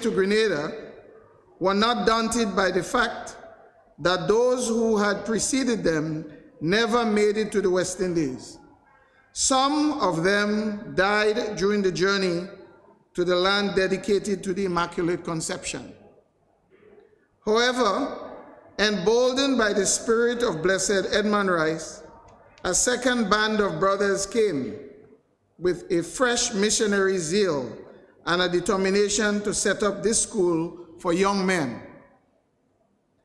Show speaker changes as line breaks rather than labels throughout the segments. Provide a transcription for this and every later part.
to Grenada were not daunted by the fact that those who had preceded them never made it to the West Indies. Some of them died during the journey to the land dedicated to the Immaculate Conception. However, emboldened by the spirit of Blessed Edmund Rice, a second band of brothers came with a fresh missionary zeal and a determination to set up this school for young men,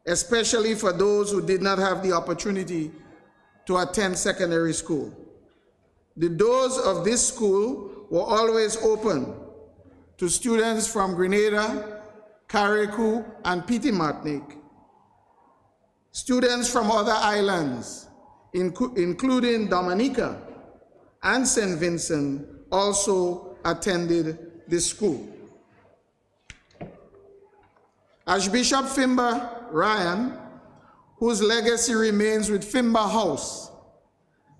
especially for those who did not have the opportunity to attend secondary school. The doors of this school were always open to students from Grenada, Carriacou, and Petite Martinique. Students from other islands, including Dominica and St. Vincent, also attended this school. Archbishop Fimba Ryan, whose legacy remains with Fimba House,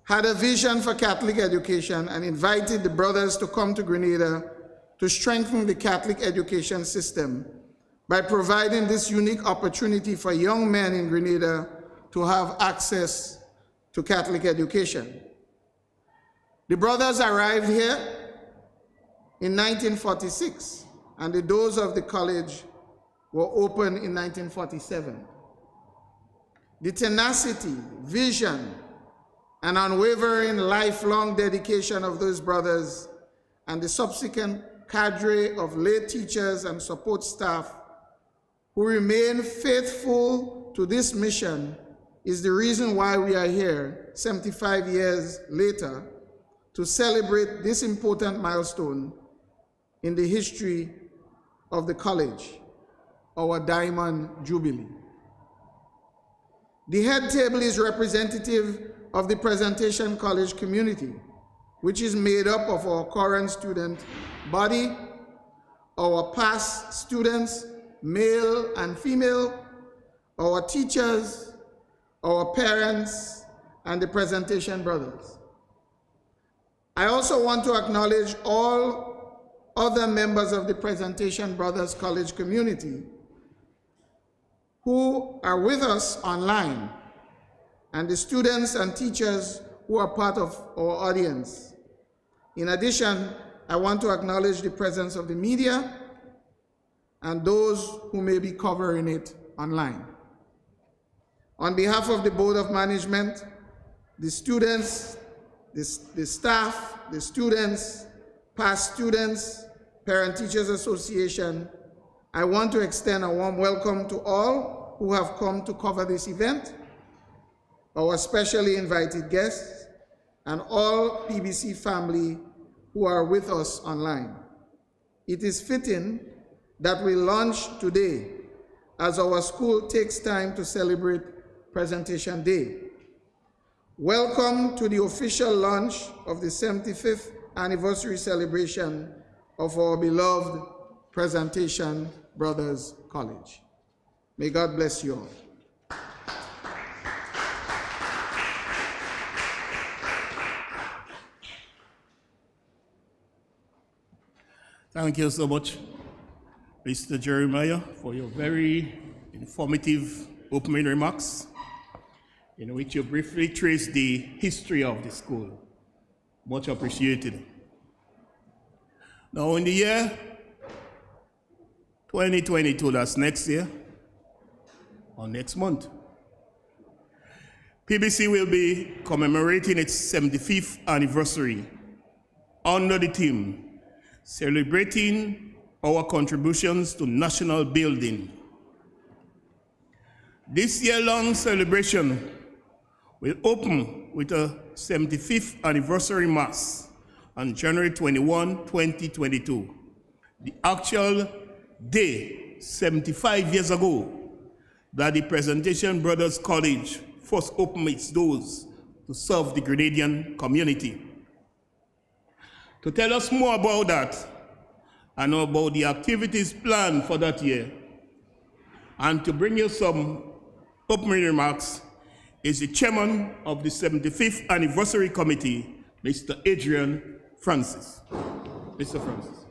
had a vision for Catholic education and invited the brothers to come to Grenada to strengthen the Catholic education system by providing this unique opportunity for young men in Grenada to have access to Catholic education. The brothers arrived here in 1946, and the doors of the college were opened in 1947. The tenacity, vision, and unwavering lifelong dedication of those brothers and the subsequent cadre of lay teachers and support staff who remain faithful to this mission is the reason why we are here 75 years later to celebrate this important milestone in the history of the college, our Diamond Jubilee. The head table is representative of the Presentation College community, which is made up of our current student body, our past students, male and female, our teachers, our parents, and the Presentation Brothers. I also want to acknowledge all other members of the Presentation Brothers College community who are with us online, and the students and teachers who are part of our audience. In addition, I want to acknowledge the presence of the media and those who may be covering it online. On behalf of the Board of Management, the students, the staff, the students, past students, Parent Teachers Association, I want to extend a warm welcome to all who have come to cover this event, our specially invited guests, and all PBC family who are with us online. It is fitting that we launch today as our school takes time to celebrate Presentation Day. Welcome to the official launch of the 75th anniversary celebration of our beloved Presentation Brothers College. May God bless you all.
Thank you so much, Mr. Jeremiah, for your very informative opening remarks, in which you briefly traced the history of the school. Much appreciated. Now, in the year 2022, that's next year, or next month, PBC will be commemorating its 75th anniversary under the theme, Celebrating Our Contributions to National Building. This year-long celebration will open with a 75th anniversary Mass on January 21, 2022, the actual day 75 years ago that the Presentation Brothers College first opened its doors to serve the Grenadian community. To tell us more about that and about the activities planned for that year, and to bring you some opening remarks, is the chairman of the 75th Anniversary Committee, Mr. Adrian Francis. Mr. Francis.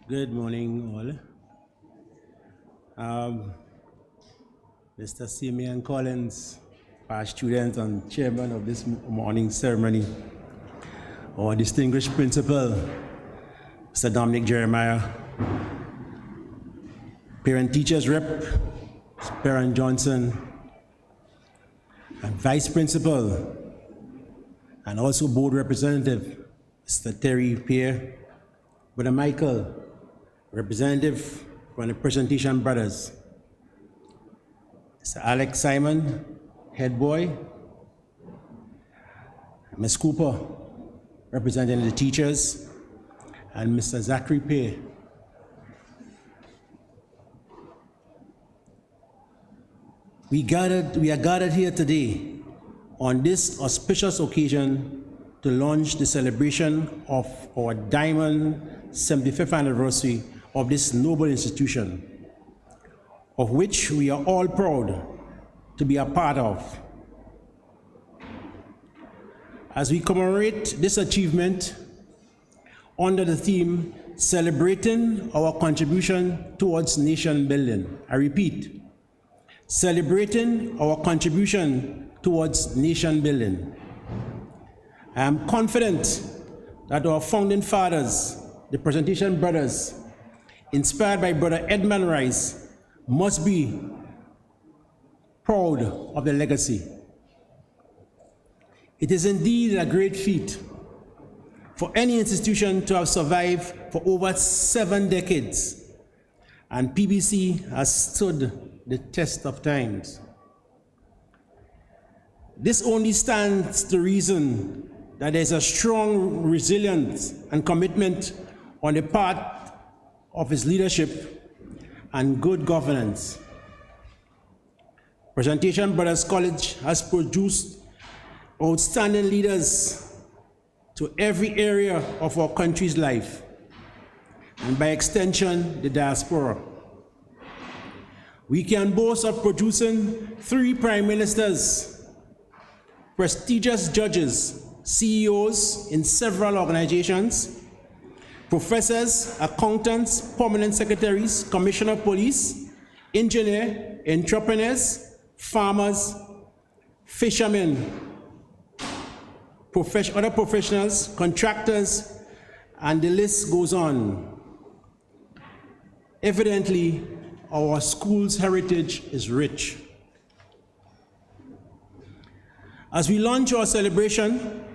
Good morning, all. Mr. Simeon Collins, past student and chairman of this morning ceremony, our distinguished principal, Mr. Dominic Jeremiah, parent teachers rep, Parent Johnson, and vice principal, and also board representative, Mr. Terry Pierre, Brother Michael, representative from the Presentation Brothers, Mr. Alex Simon, head boy, Ms. Cooper, representing the teachers, and Mr. Zachary Pay. We are gathered here today on this auspicious occasion to launch the celebration of our Diamond 75th anniversary of this noble institution, of which we are all proud to be a part of. As we commemorate this achievement under the theme, Celebrating Our Contribution Towards Nation Building. I repeat, celebrating our contribution towards nation building. I am confident that our founding fathers, the Presentation Brothers, inspired by Brother Edmund Rice, must be proud of their legacy. It is indeed a great feat for any institution to have survived for over 7 decades, and PBC has stood the test of times. This only stands to reason that there's a strong resilience and commitment on the part of its leadership and good governance. Presentation Brothers College has produced outstanding leaders to every area of our country's life, and by extension, the diaspora. We can boast of producing 3 prime ministers, prestigious judges, CEOs in several organizations, professors, accountants, permanent secretaries, commissioner of police, engineer, entrepreneurs, farmers, fishermen, other professionals, contractors, and the list goes on. Evidently, our school's heritage is rich. As we launch our celebration,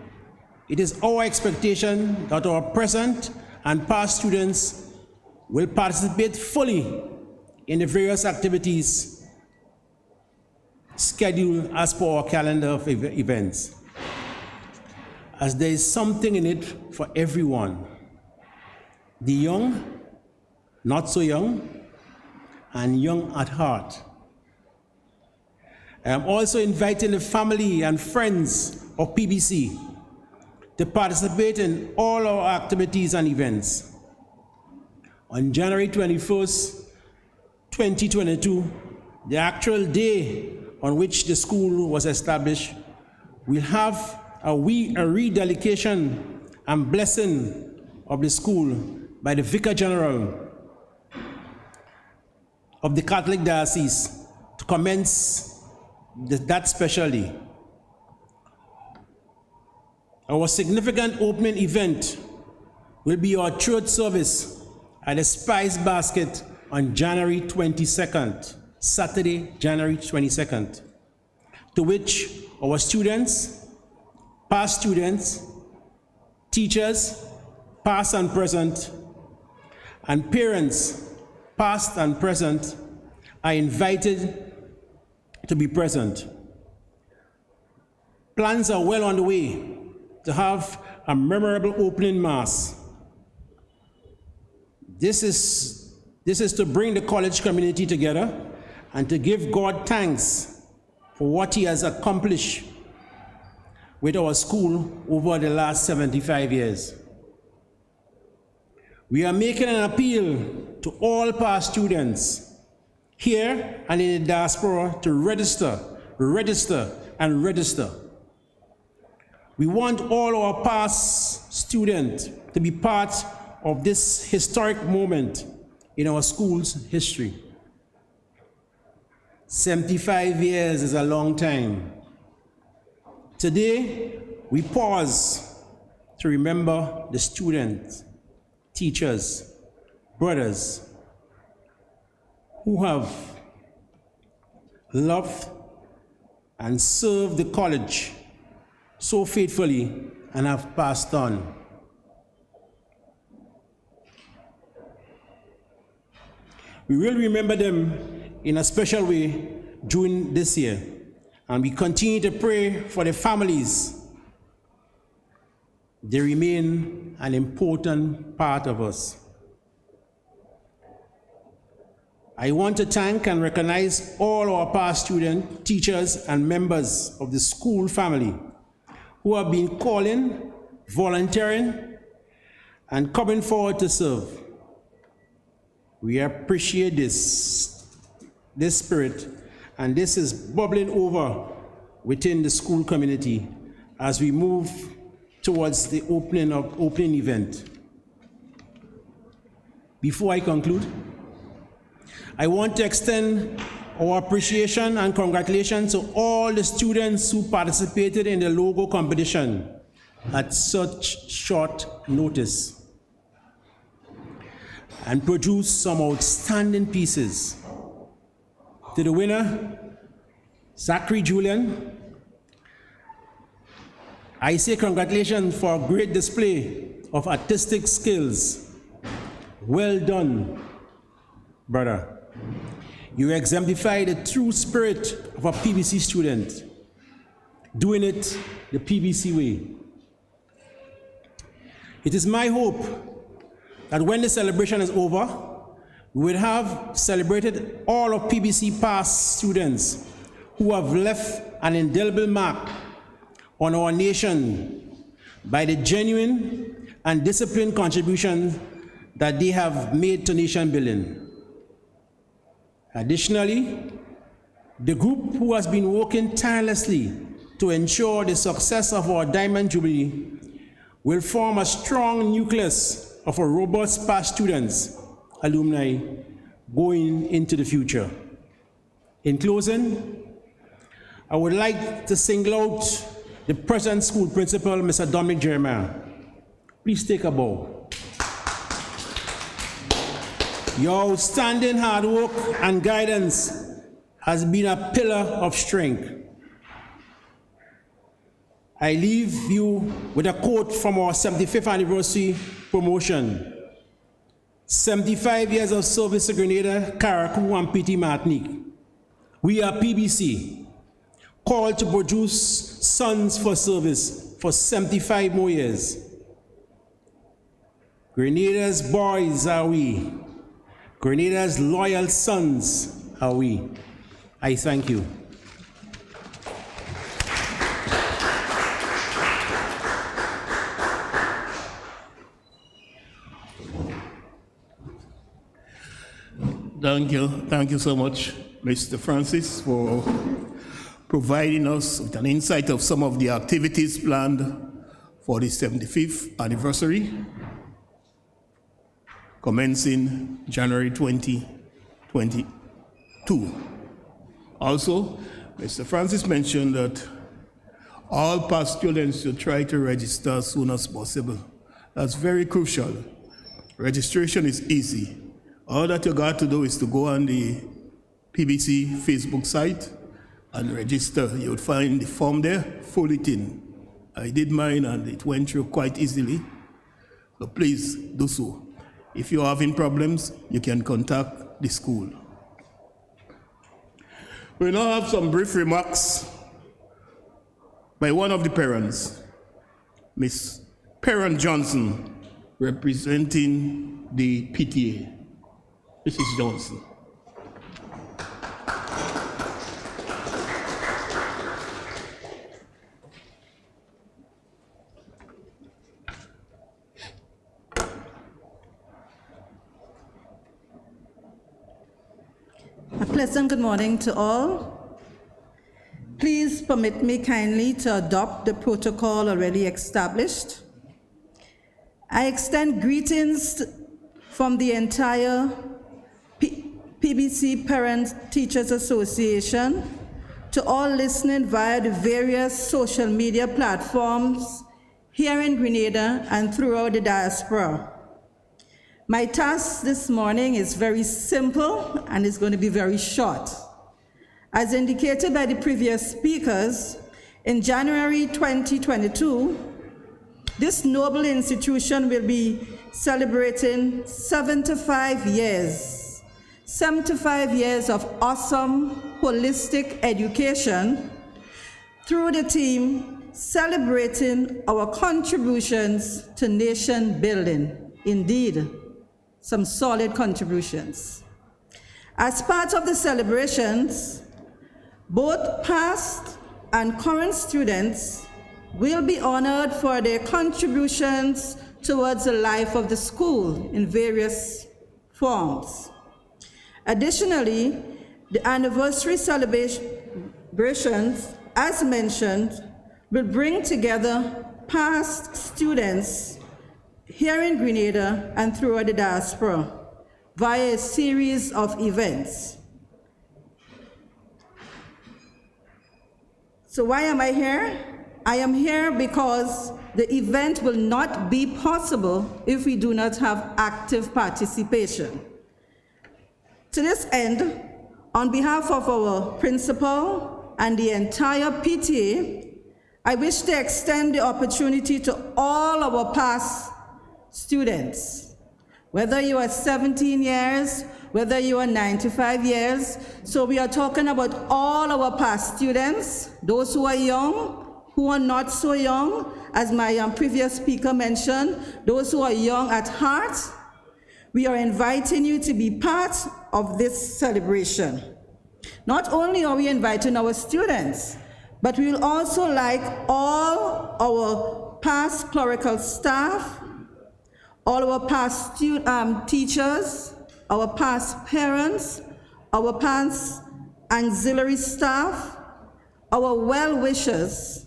it is our expectation that our present and past students will participate fully in the various activities scheduled as per our calendar of events, as there is something in it for everyone. The young, not so young, and young at heart. I am also inviting the family and friends of PBC to participate in all our activities and events. On January 21st, 2022, the actual day on which the school was established, we'll have a rededication and blessing of the school by the Vicar General of the Catholic Diocese to commence that special day. Our significant opening event will be our church service at the Spice Basket on January 22nd, Saturday, January 22nd, to which our students, past students, teachers, past and present, and parents, past and present, are invited to be present. Plans are well on the way to have a memorable opening mass. This is to bring the college community together and to give God thanks for what He has accomplished with our school over the last 75 years. We are making an appeal to all past students here and in the diaspora to register. We want all our past students to be part of this historic moment in our school's history. 75 years is a long time. Today, we pause to remember the students, teachers, brothers who have loved and served the college so faithfully and have passed on. We will remember them in a special way during this year, and we continue to pray for the families. They remain an important part of us. I want to thank and recognize all our past students, teachers, and members of the school family who have been calling, volunteering, and coming forward to serve. We appreciate this spirit, and this is bubbling over within the school community as we move towards the opening event. Before I conclude, I want to extend our appreciation and congratulations to all the students who participated in the logo competition at such short notice and produced some outstanding pieces. To the winner, Zachary Julian, I say congratulations for a great display of artistic skills. Well done, brother. You exemplify the true spirit of a PBC student, doing it the PBC way. It is my hope that when the celebration is over, we will have celebrated all of PBC past students who have left an indelible mark on our nation by the genuine and disciplined contribution that they have made to nation building. Additionally, the group who has been working tirelessly to ensure the success of our Diamond Jubilee will form a strong nucleus of a robust past students, alumni, going into the future. In closing, I would like to single out the present school principal, Mr. Dominic Jeremiah. Please take a bow. Your outstanding hard work and guidance has been a pillar of strength. I leave you with a quote from our 75th anniversary promotion. 75 years of service to Grenada, Carriacou, and Petite Martinique. We are PBC, called to produce sons for service for 75 more years. Grenada's boys are we. Grenada's loyal sons are we. I thank you.
Thank you so much, Mr. Francis, for providing us with an insight of some of the activities planned for the 75th anniversary, commencing January 2022. Also, Mr. Francis mentioned that all past students should try to register as soon as possible. That's very crucial. Registration is easy. All that you got to do is to go on the PBC Facebook site and register. You'll find the form there, fill it in. I did mine and it went through quite easily. So please do so. If you're having problems, you can contact the school. We now have some brief remarks by one of the parents, Miss Perrin Johnson, representing the PTA. Mrs. Johnson.
A pleasant good morning to all. Please permit me kindly to adopt the protocol already established I extend greetings from the entire PBC Parent Teachers Association to all listening via the various social media platforms here in Grenada and throughout the diaspora. My task this morning is very simple and it's going to be very short. As indicated by the previous speakers, in January 2022, this noble institution will be celebrating 75 years of awesome, holistic education through the theme celebrating our contributions to nation building. Indeed, some solid contributions. As part of the celebrations, both past and current students will be honored for their contributions towards the life of the school in various forms. Additionally, the anniversary celebrations, as mentioned, will bring together past students here in Grenada and throughout the diaspora via a series of events. So why am I here? I am here because the event will not be possible if we do not have active participation. To this end, on behalf of our principal and the entire PTA, I wish to extend the opportunity to all our past students, whether you are 17 years, whether you are 95 years. So we are talking about all our past students, those who are young, who are not so young, as my previous speaker mentioned, those who are young at heart. We are inviting you to be part of this celebration. Not only are we inviting our students, but we will also like all our past clerical staff, all our past teachers, our past parents, our past auxiliary staff, our well-wishers,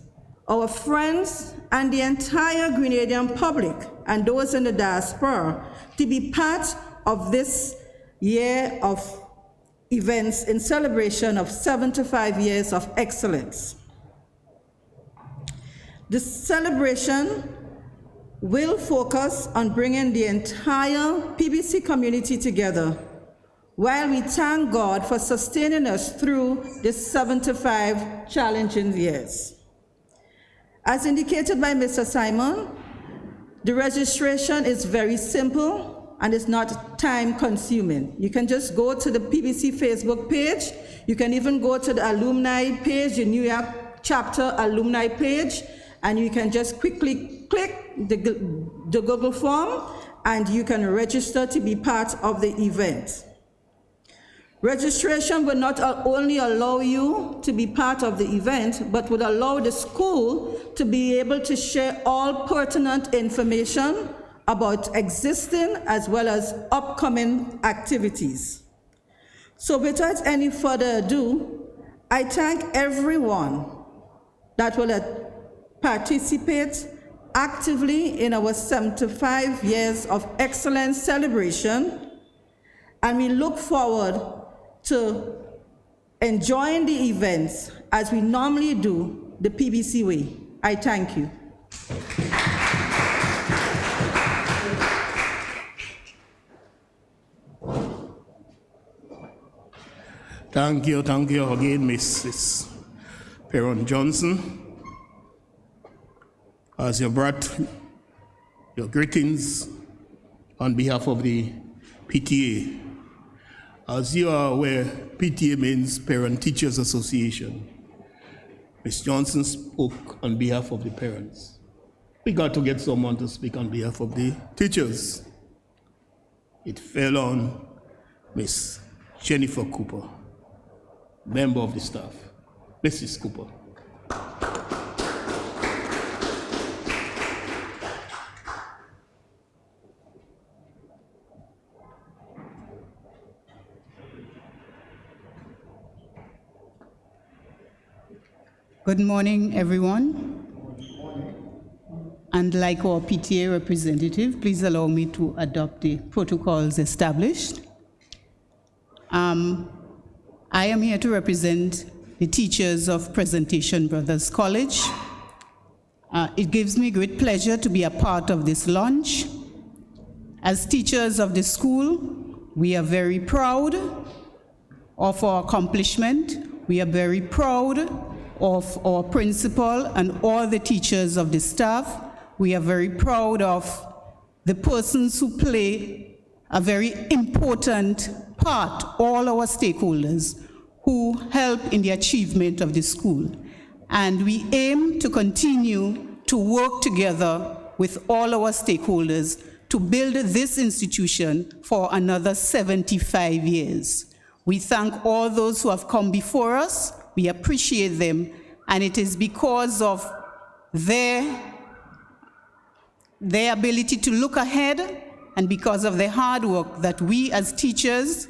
our friends, and the entire Grenadian public and those in the diaspora to be part of this year of events in celebration of 75 years of excellence. This celebration will focus on bringing the entire PBC community together while we thank God for sustaining us through these 75 challenging years. As indicated by Mr. Simon, the registration is very simple and it's not time-consuming. You can just go to the PBC Facebook page. You can even go to the alumni page, the New York chapter alumni page, and you can just quickly click the Google form and you can register to be part of the event. Registration will not only allow you to be part of the event, but would allow the school to be able to share all pertinent information about existing as well as upcoming activities. So without any further ado, I thank everyone that will participate actively in our 75 years of excellence celebration, and we look forward to enjoying the events as we normally do the PBC way. I thank you.
Thank you again, Mrs. Perron Johnson. As you brought your greetings on behalf of the PTA. As you are aware, PTA means Parent Teachers Association. Ms. Johnson spoke on behalf of the parents. We got to get someone to speak on behalf of the teachers. It fell on Ms. Jennifer Cooper, member of the staff. Mrs. Cooper.
Good morning, everyone. And And like our PTA representative, please allow me to adopt the protocols established. I am here to represent the teachers of Presentation Brothers College. It gives me great pleasure to be a part of this launch. As teachers of the school, we are very proud of our accomplishment. We are very proud of our principal and all the teachers of the staff. We are very proud of the persons who play a very important part, all our stakeholders who help in the achievement of the school. And we aim to continue to work together with all our stakeholders to build this institution for another 75 years. We thank all those who have come before us. We appreciate them, and it is because of their ability to look ahead and because of their hard work that we as teachers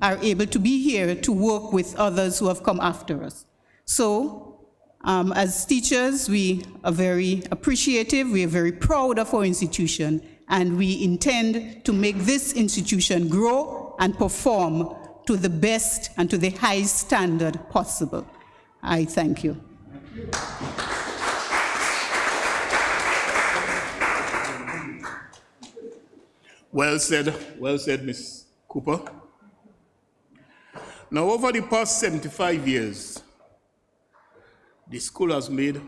are able to be here to work with others who have come after us. So, as teachers, we are very appreciative, we are very proud of our institution, and we intend to make this institution grow and perform to the best and to the highest standard possible. I thank you.
Well said, Ms. Cooper. Now, over the past 75 years, the school has made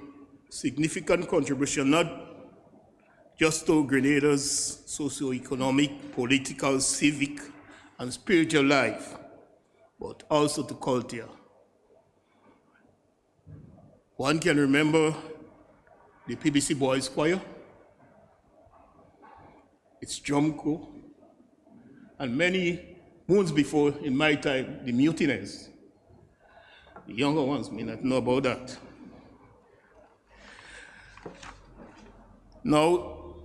significant contribution, not just to Grenada's socio-economic, political, civic, and spiritual life, but also to culture. One can remember the PBC Boys Choir, its drum corps, and many moons before, in my time, the mutineers. The younger ones may not know about that. Now,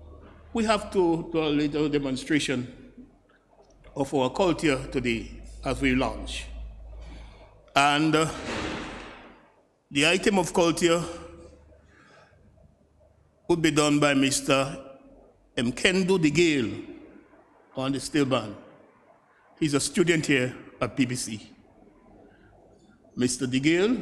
we have to do a little demonstration of our culture today as we launch. And the item of culture would be done by Mr. Mkendo De Gale on the steel band. He's a student here at PBC. Mr. De Gale.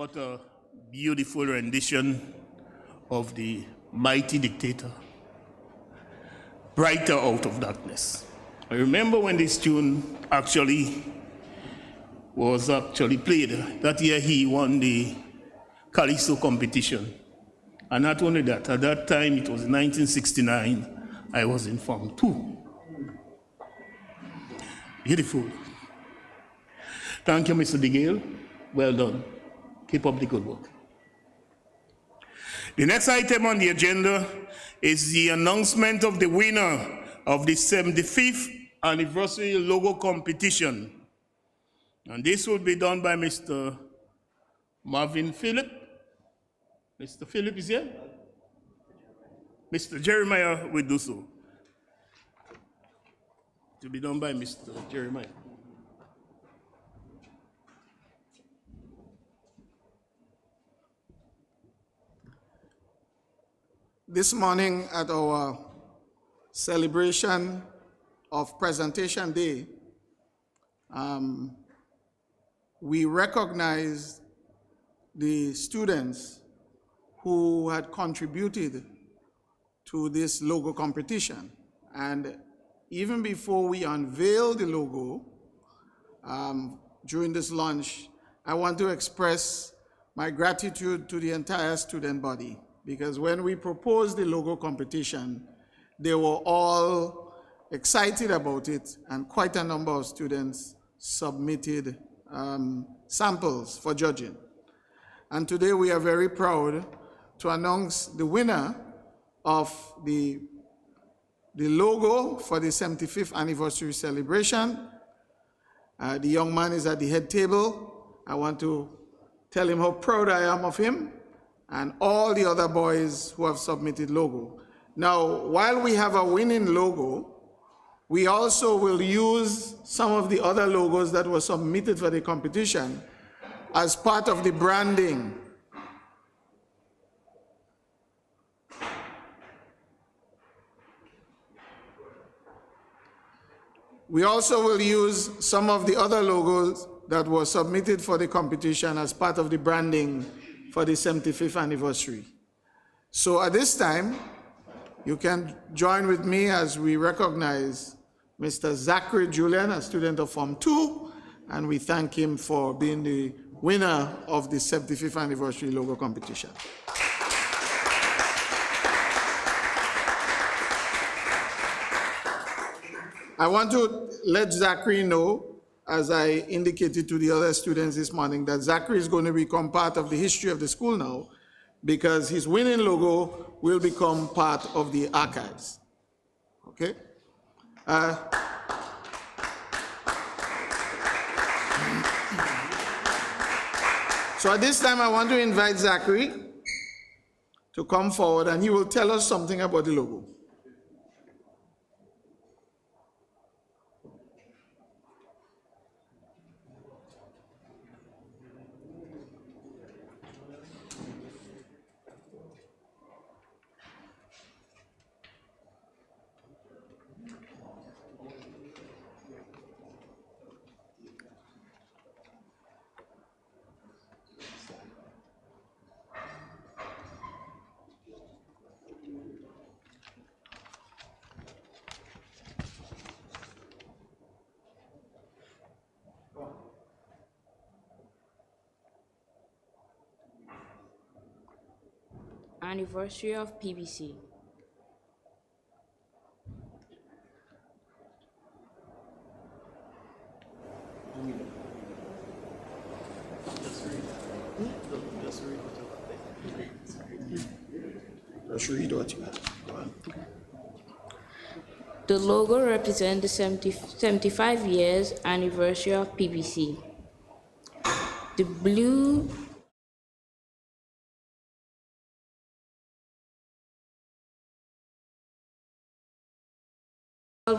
What a beautiful rendition of the mighty dictator, Brighter Out of Darkness. I remember when this tune was played. That year he won the Calypso competition. And not only that, at that time it was 1969, I was in Form 2. Beautiful. Thank you, Mr. DeGale. Well done. Keep up the good work. The next item on the agenda is the announcement of the winner of the 75th anniversary logo competition. And this will be done by Mr. Marvin Phillip. Mr. Phillip is here? Mr. Jeremiah will do so. To be done by Mr. Jeremiah.
This morning at our celebration of Presentation Day, we recognized the students who had contributed to this logo competition. And even before we unveil the logo, during this lunch, I want to express my gratitude to the entire student body, because when we proposed the logo competition, they were all excited about it, and quite a number of students submitted samples for judging. And today we are very proud to announce the winner of the logo for the 75th anniversary celebration. The young man is at the head table. I want to tell him how proud I am of him and all the other boys who have submitted logo. Now, while we have a winning logo, we also will use some of the other logos that were submitted for the competition as part of the branding. We also will use some of the other logos that were submitted for the competition as part of the branding for the 75th anniversary. So at this time, you can join with me as we recognize Mr. Zachary Julian, a student of Form 2, and we thank him for being the winner of the 75th anniversary logo competition. I want to let Zachary know, as I indicated to the other students this morning, that Zachary is going to become part of the history of the school now, because his winning logo will become part of the archives. Okay? So at this time, I want to invite Zachary to come forward, and he will tell us something about the logo.
Anniversary of PBC. The logo represents the 75 years anniversary of PBC. The blue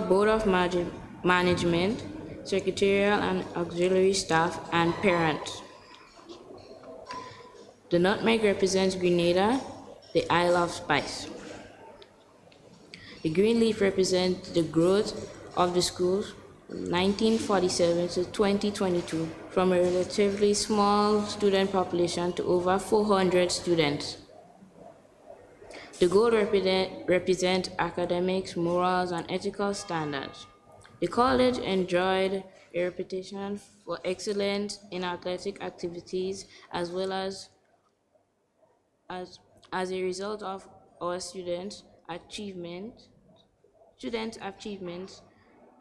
Board of Management, Secretarial and Auxiliary Staff, and Parents. The nutmeg represents Grenada, the Isle of Spice. The green leaf represents the growth of the schools, 1947 to 2022, from a relatively small student population to over 400 students. The goal represents academics, morals, and ethical standards. The college enjoyed a reputation for excellence in athletic activities as well as a result of our students' achievements.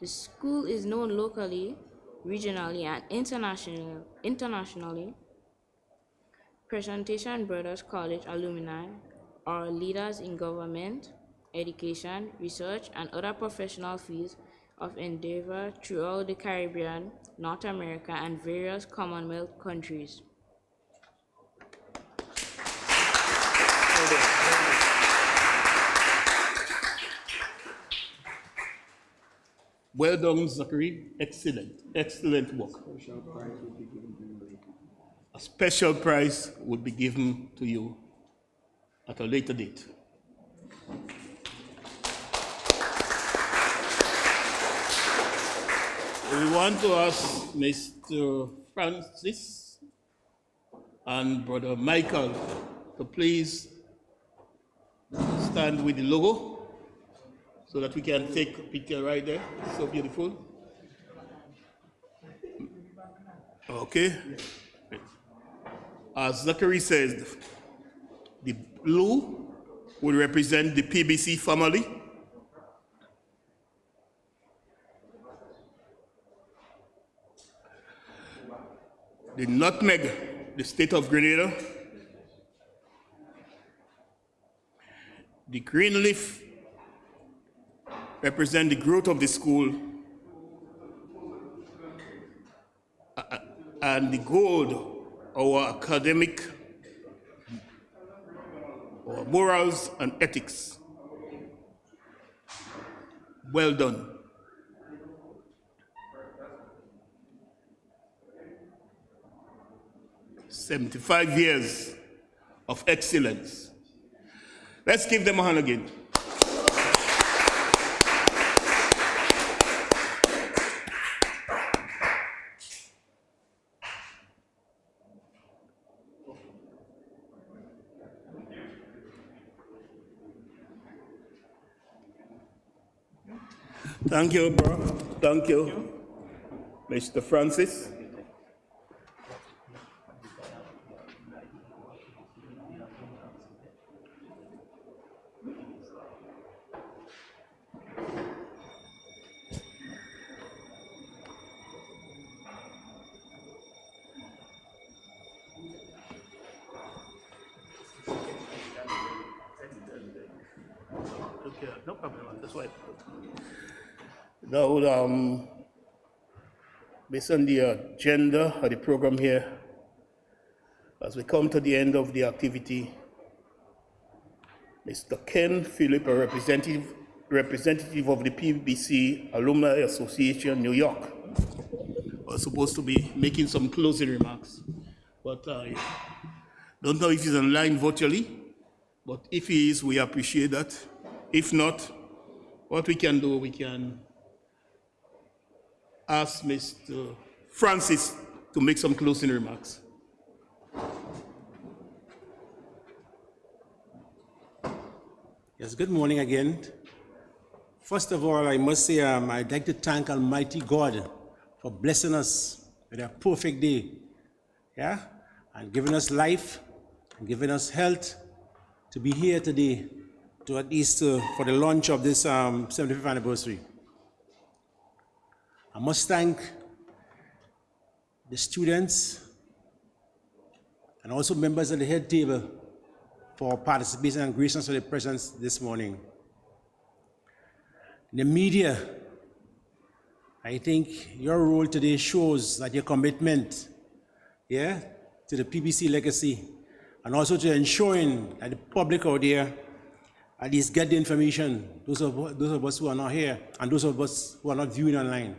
The school is known locally, regionally, and internationally. Presentation Brothers College alumni are leaders in government, education, research, and other professional fields of endeavor throughout the Caribbean, North America, and various Commonwealth countries.
Well done, Zachary. Excellent work. A special prize will be given to you at a later date. We want to ask Mr. Francis and Brother Michael to please stand with the logo so that we can take a picture right there. So beautiful. Okay. As Zachary says, the blue will represent the PBC family. The nutmeg, the state of Grenada. The green leaf represent the growth of the school. And the gold, our academic, our morals and ethics. Well done. "75 years of excellence." Let's give them a hand again. Thank you, bro. Thank you, Mr. Francis. Okay, no problem. That's why. Now, based on the agenda of the program here, as we come to the end of the activity, Mr. Ken Phillip, a representative of the PBC Alumni Association, New York, was supposed to be making some closing remarks, but I don't know if he's online virtually, but if he is, we appreciate that. If not, what we can do, we can ask Mr. Francis to make some closing remarks.
Yes, good morning again. First of all, I must say I'd like to thank Almighty God for blessing us with a perfect day, yeah, and giving us life and giving us health to be here today, to at least for the launch of this 75th anniversary. I must thank the students and also members of the head table for participation and graciousness for their presence this morning. The media, I think your role today shows that your commitment, yeah, to the PBC legacy, and also to ensuring that the public out there at least get the information, those of us who are not here, and those of us who are not viewing online.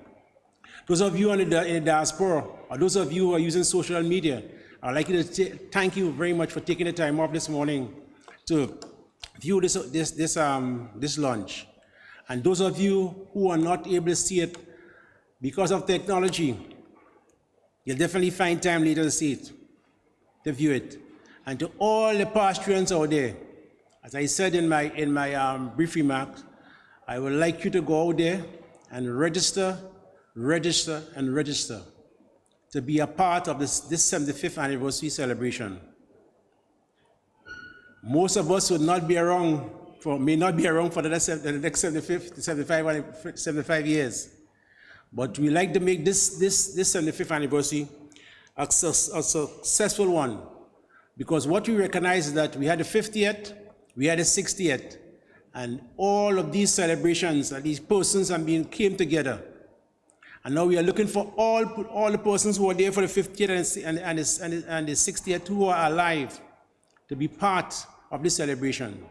Those of you in the diaspora, or those of you who are using social media, I'd like to thank you very much for taking the time off this morning to view this launch. And those of you who are not able to see it because of technology, you'll definitely find time later to see it, to view it. And to all the pastrons out there, as I said in my brief remarks, I would like you to go out there and register to be a part of this 75th anniversary celebration. Most of us may not be around for the next 75 years. But we like to make this 75th anniversary a successful one. Because what we recognize is that we had the 50th, we had the 60th, and all of these celebrations and these persons came together. And now we are looking for all the persons who are there for the 50th and the 60th who are alive to be part of this celebration.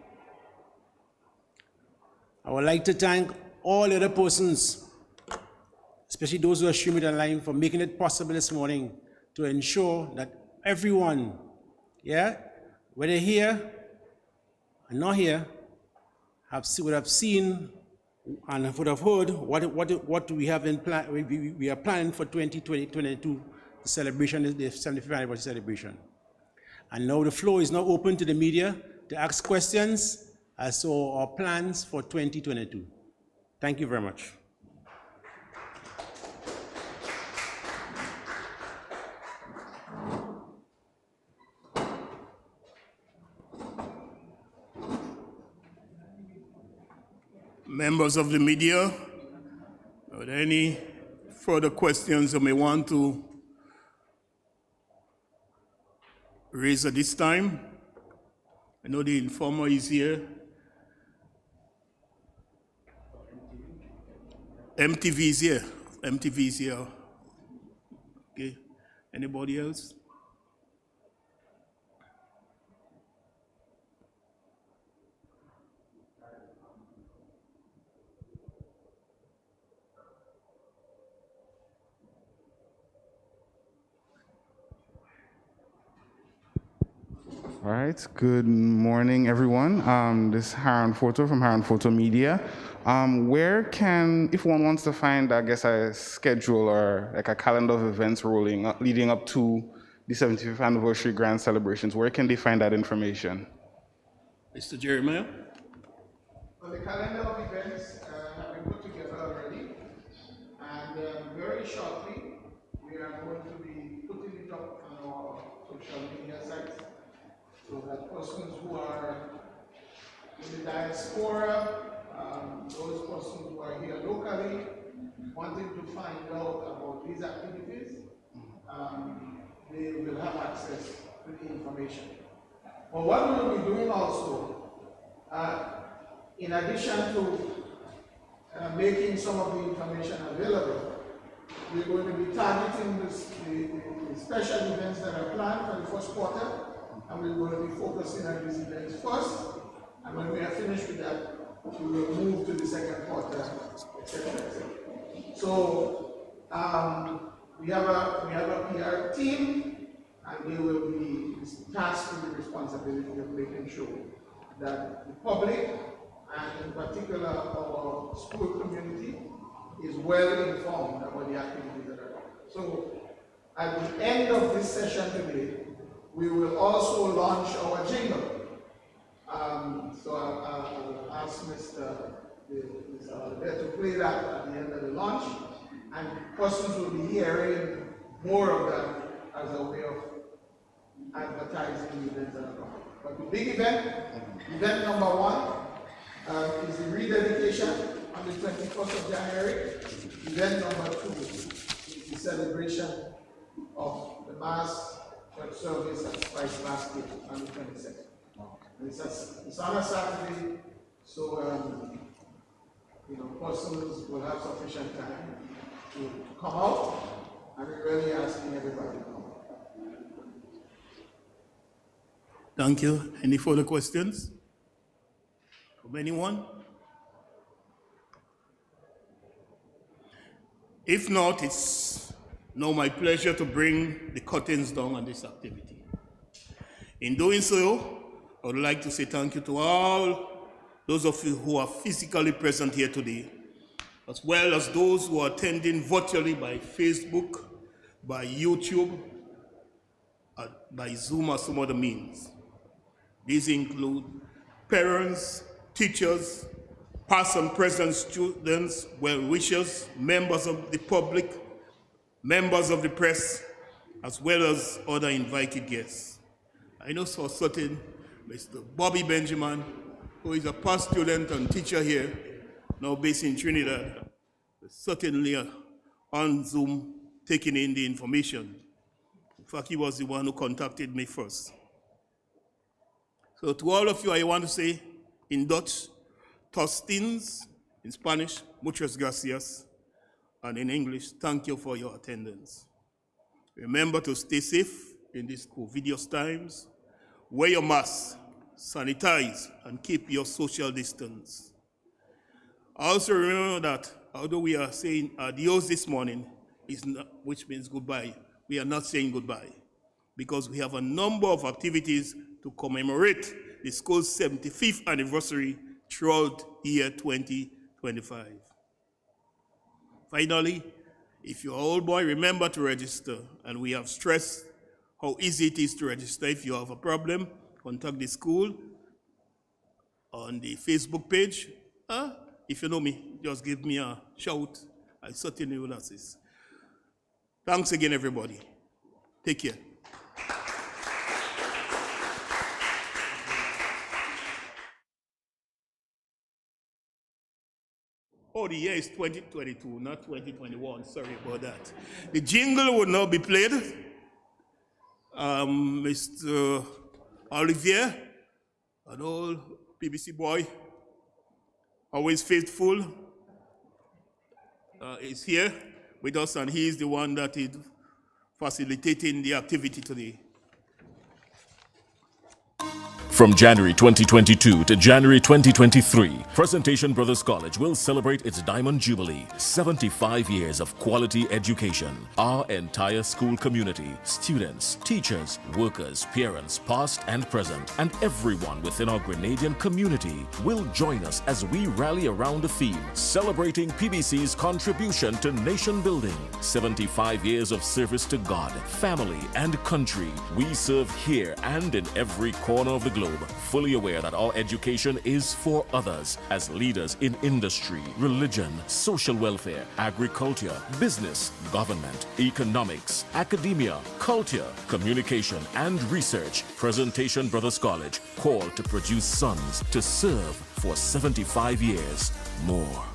I would like to thank all the other persons, especially those who are streaming online, for making it possible this morning to ensure that everyone, whether here and not here, would have seen and would have heard what we have in plan. We are planning for 2022, the celebration, the 75th anniversary celebration. And now the floor is now open to the media to ask questions as to our plans for 2022. Thank you very much.
Members of the media, are there any further questions you may want to raise at this time? I know the informer is here. MTV is here. MTV is here. Okay. Anybody else?
All right, good morning, everyone. This is Haran Photo from Haran Photo Media. Where can, if one wants to find, I guess, a schedule or like a calendar of events leading up to the 75th anniversary grand celebrations, where can they find that information?
Mr. Jeremiah?
Well, the calendar of events have been put together already, and very shortly we are going to be putting it up on our social media sites, so that persons who are in the diaspora, those persons who are here locally, wanting to find out about these activities, they will have access to the information. But what we will be doing also, in addition to making some of the information available, we're going to be targeting the special events that are planned for the first quarter, and we're going to be focusing on these events first, and when we are finished with that, we will move to the second quarter, etc., etc. So we have a PR team, and they will be tasked with the responsibility of making sure that the public, and in particular our school community, is well informed about the activities that are happening. So at the end of this session today, we will also launch our jingle. So I'll ask Mr. Albert to play that at the end of the launch, and persons will be hearing more of that as a way of advertising the events that are coming. But the big event number one, is the rededication on the 21st of January. Event number 2 is the celebration of the Mass church service at Spice Basket on the 22nd. It's on a Saturday, so persons will have sufficient time to come out, and we're really asking everybody to come out.
Thank you. Any further questions from anyone? If not, it's now my pleasure to bring the curtains down on this activity. In doing so, I would like to say thank you to all those of you who are physically present here today, as well as those who are attending virtually by Facebook, by YouTube, by Zoom or some other means. These include parents, teachers, past and present students, well-wishers, members of the public, members of the press, as well as other invited guests. I know for certain Mr. Bobby Benjamin, who is a past student and teacher here, now based in Trinidad, is certainly on Zoom taking in the information. In fact, he was the one who contacted me first. So to all of you, I want to say in Dutch, Tostins, in Spanish, muchas gracias, and in English, thank you for your attendance. Remember to stay safe in these COVIDious times. Wear your mask, sanitize, and keep your social distance. Also remember that although we are saying adios this morning, which means goodbye, we are not saying goodbye, because we have a number of activities to commemorate the school's 75th anniversary throughout year 2025. Finally, if you're an old boy, remember to register. And we have stressed how easy it is to register. If you have a problem, contact the school on the Facebook page. If you know me, just give me a shout. I certainly will assist. Thanks again, everybody. Take care. Oh, the year is 2022, not 2021. Sorry about that. The jingle will now be played. Mr. Olivier, an old PBC boy, always faithful, is here with us, and he is the one that is facilitating the activity today.
From January 2022 to January 2023, Presentation Brothers College will celebrate its Diamond Jubilee, 75 years of quality education. Our entire school community, students, teachers, workers, parents, past and present, and everyone within our Grenadian community will join us as we rally around the theme, celebrating PBC's contribution to nation building. 75 years of service to God, family, and country. We serve here and in every corner of the globe, fully aware that our education is for others, as leaders in industry, religion, social welfare, agriculture, business, government, economics, academia, culture, communication, and research. Presentation Brothers College called to produce sons to serve for 75 years more.